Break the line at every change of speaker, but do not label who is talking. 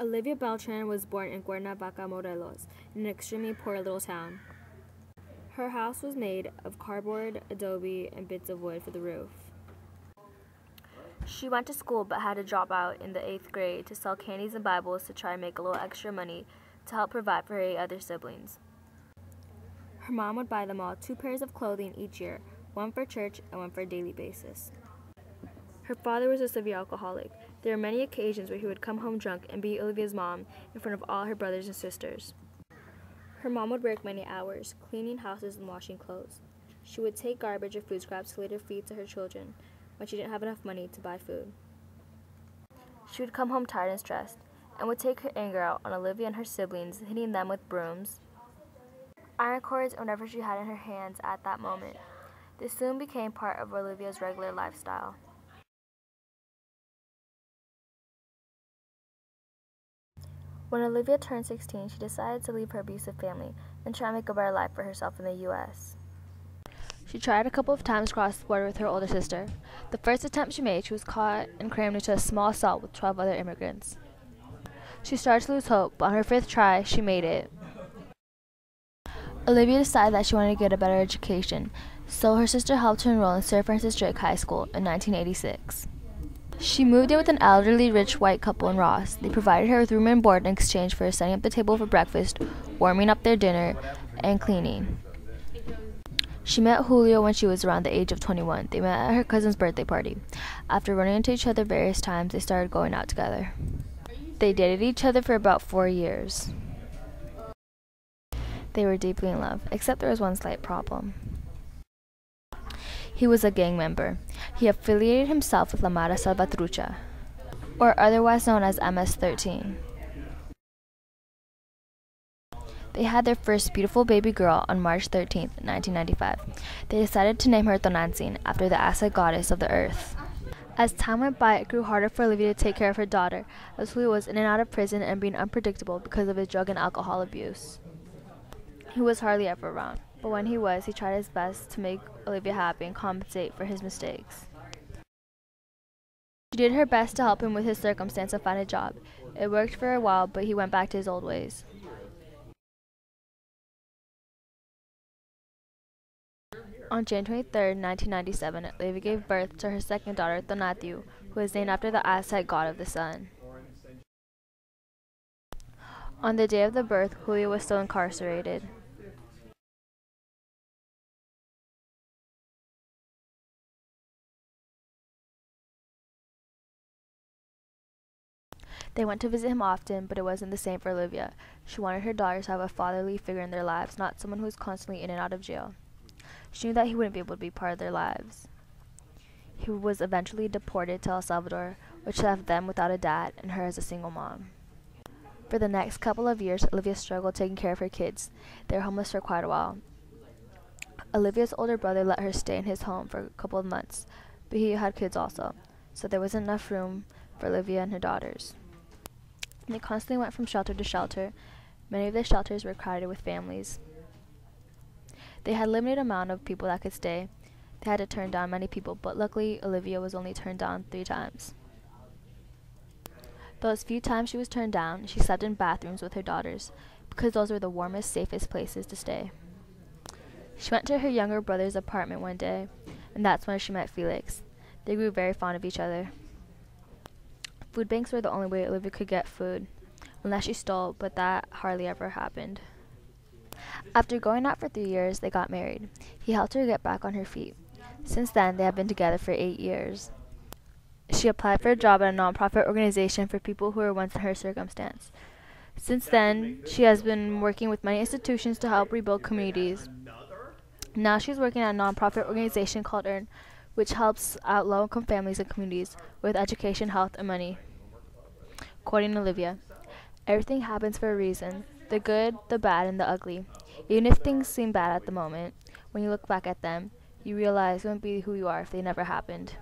Olivia Beltran was born in Cuernavaca, Morelos, in an extremely poor little town. Her house was made of cardboard, adobe, and bits of wood for the roof. She went to school but had to drop out in the 8th grade to sell candies and Bibles to try and make a little extra money to help provide for her 8 other siblings. Her mom would buy them all 2 pairs of clothing each year, one for church and one for a daily basis. Her father was a severe alcoholic. There were many occasions where he would come home drunk and beat Olivia's mom in front of all her brothers and sisters. Her mom would work many hours, cleaning houses and washing clothes. She would take garbage or food scraps to later feed to her children when she didn't have enough money to buy food. She would come home tired and stressed, and would take her anger out on Olivia and her siblings, hitting them with brooms, iron cords, or whatever she had in her hands at that moment. This soon became part of Olivia's regular lifestyle. When Olivia turned 16, she decided to leave her abusive family and try and make a better life for herself in the U.S. She tried a couple of times to cross the border with her older sister. The first attempt she made, she was caught and crammed into a small cell with 12 other immigrants. She started to lose hope, but on her 5th try, she made it. Olivia decided that she wanted to get a better education, so her sister helped her enroll in Sir Francis Drake High School in 1986. She moved in with an elderly rich white couple in Ross. They provided her with room and board in exchange for setting up the table for breakfast, warming up their dinner, and cleaning. She met Julio when she was around the age of 21. They met at her cousin's birthday party. After running into each other various times, they started going out together. They dated each other for about 4 years. They were deeply in love, except there was one slight problem. He was a gang member. He affiliated himself with La Mara Salvatrucha, or otherwise known as MS-13. They had their first beautiful baby girl on March 13, 1995. They decided to name her Tonatiuh after the Aztec goddess of the earth. As time went by, it grew harder for Olivia to take care of her daughter, as Julio was in and out of prison and being unpredictable because of his drug and alcohol abuse. He was hardly ever around, but when he was, he tried his best to make Olivia happy and compensate for his mistakes. She did her best to help him with his circumstance and find a job. It worked for a while, but he went back to his old ways. On January 23, 1997, Olivia gave birth to her second daughter, Tonatiuh, who is named after the Aztec god of the sun. On the day of the birth, Julio was still incarcerated. They went to visit him often, but it wasn't the same for Olivia. She wanted her daughters to have a fatherly figure in their lives, not someone who was constantly in and out of jail. She knew that he wouldn't be able to be part of their lives. He was eventually deported to El Salvador, which left them without a dad and her as a single mom. For the next couple of years, Olivia struggled taking care of her kids. They were homeless for quite a while. Olivia's older brother let her stay in his home for a couple of months, but he had kids also, so there wasn't enough room for Olivia and her daughters. They constantly went from shelter to shelter. Many of the shelters were crowded with families. They had a limited amount of people that could stay. They had to turn down many people, but luckily Olivia was only turned down 3 times. Those few times she was turned down, she slept in bathrooms with her daughters, because those were the warmest, safest places to stay. She went to her younger brother's apartment one day, and that's when she met Felix. They grew very fond of each other. Food banks were the only way Olivia could get food, unless she stole, but that hardly ever happened. After going out for 3 years, they got married. He helped her get back on her feet. Since then, they have been together for 8 years. She applied for a job at a nonprofit organization for people who were once in her circumstance. Since then, she has been working with many institutions to help rebuild communities. Now she's working at a nonprofit organization called EARN, which helps out low-income families and communities with education, health, and money. Quoting Olivia, "Everything happens for a reason. The good, the bad, and the ugly. Even if things seem bad at the moment, when you look back at them, you realize you wouldn't be who you are if they never happened."